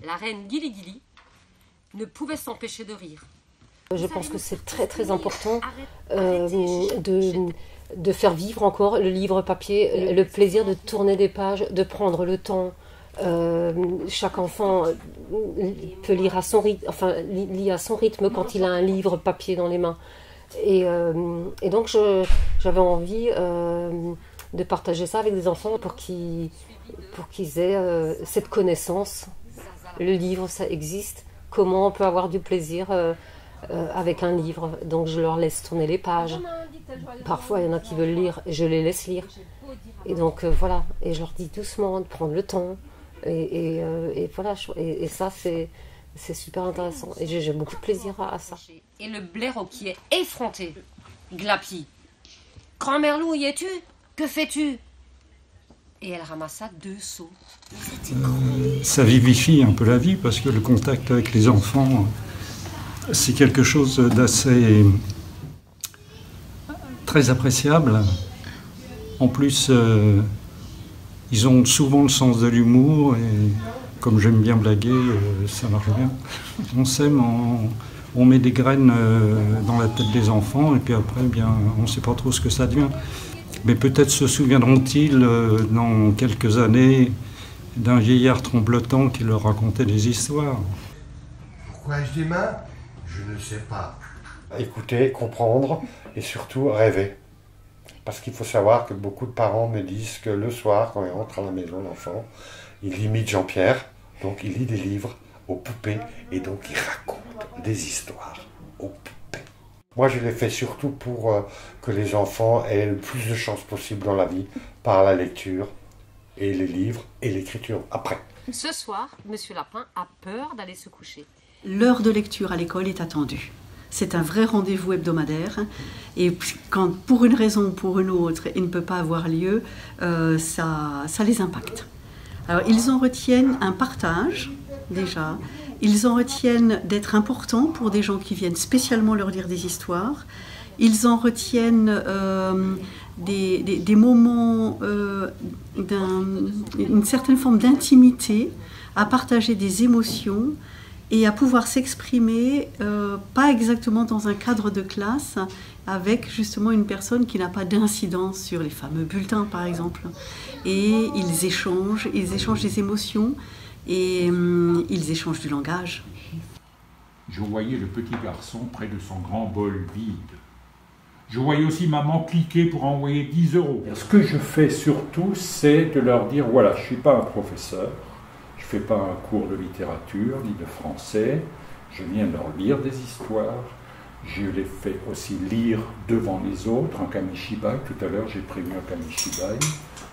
la reine Gili Gili ne pouvait s'empêcher de rire. Je pense que c'est très très important de faire vivre encore le livre papier, le plaisir de tourner des pages, de prendre le temps. Chaque enfant peut lire à son rythme, enfin lit à son rythme quand il a un livre papier dans les mains. Et donc j'avais envie de partager ça avec des enfants pour qu'ils aient cette connaissance. Le livre, ça existe. Comment on peut avoir du plaisir avec un livre? Donc je leur laisse tourner les pages. Parfois, il y en a qui veulent lire, je les laisse lire. Et donc voilà, et je leur dis doucement de prendre le temps. Et voilà, et ça c'est super intéressant. Et j'ai beaucoup de plaisir à ça. Et le blaireau qui est effronté, glapit. Grand-mère Lou, y es-tu? Que fais-tu? Et elle ramassa 2 seaux. Ça vivifie un peu la vie parce que le contact avec les enfants, c'est quelque chose d'assez très appréciable. En plus, ils ont souvent le sens de l'humour et comme j'aime bien blaguer, ça marche bien. On sème, on met des graines dans la tête des enfants et puis après, bien, on ne sait pas trop ce que ça devient. Mais peut-être se souviendront-ils dans quelques années d'un vieillard tremblotant qui leur racontait des histoires. Pourquoi ai-je des mains? Je ne sais pas. Écouter, comprendre et surtout rêver. Parce qu'il faut savoir que beaucoup de parents me disent que le soir, quand ils rentrent à la maison, l'enfant, il imite Jean-Pierre, donc il lit des livres aux poupées et donc il raconte des histoires aux poupées. Moi, je l'ai fait surtout pour que les enfants aient le plus de chances possible dans la vie par la lecture et les livres et l'écriture après. Ce soir, Monsieur Lapin a peur d'aller se coucher. L'heure de lecture à l'école est attendue. C'est un vrai rendez-vous hebdomadaire et quand pour une raison ou pour une autre il ne peut pas avoir lieu, ça les impacte. Alors ils en retiennent un partage déjà, ils en retiennent d'être importants pour des gens qui viennent spécialement leur lire des histoires, ils en retiennent des moments une certaine forme d'intimité, à partager des émotions et à pouvoir s'exprimer, pas exactement dans un cadre de classe, avec justement une personne qui n'a pas d'incidence sur les fameux bulletins par exemple. Et ils échangent des émotions et ils échangent du langage. Je voyais le petit garçon près de son grand bol vide. Je voyais aussi maman cliquer pour envoyer 10 €. Ce que je fais surtout, c'est de leur dire, voilà, je ne suis pas un professeur, je ne fais pas un cours de littérature ni de français, je viens leur lire des histoires, je les fais aussi lire devant les autres en kamishibai. Tout à l'heure, j'ai prévu un kamishibai,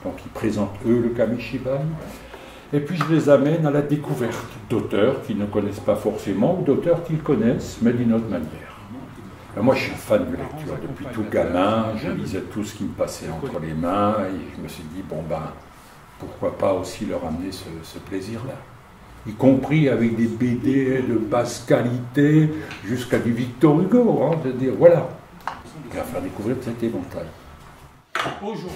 donc ils présentent eux le kamishibai. Et puis je les amène à la découverte d'auteurs qu'ils ne connaissent pas forcément ou d'auteurs qu'ils connaissent, mais d'une autre manière. Moi, je suis fan de lecture. Depuis tout gamin, je lisais tout ce qui me passait entre les mains et je me suis dit, bon ben, pourquoi pas aussi leur amener ce plaisir-là. Y compris avec des BD de basse qualité jusqu'à du Victor Hugo, hein, de dire, voilà, il va faire découvrir cet éventail. Aujourd'hui.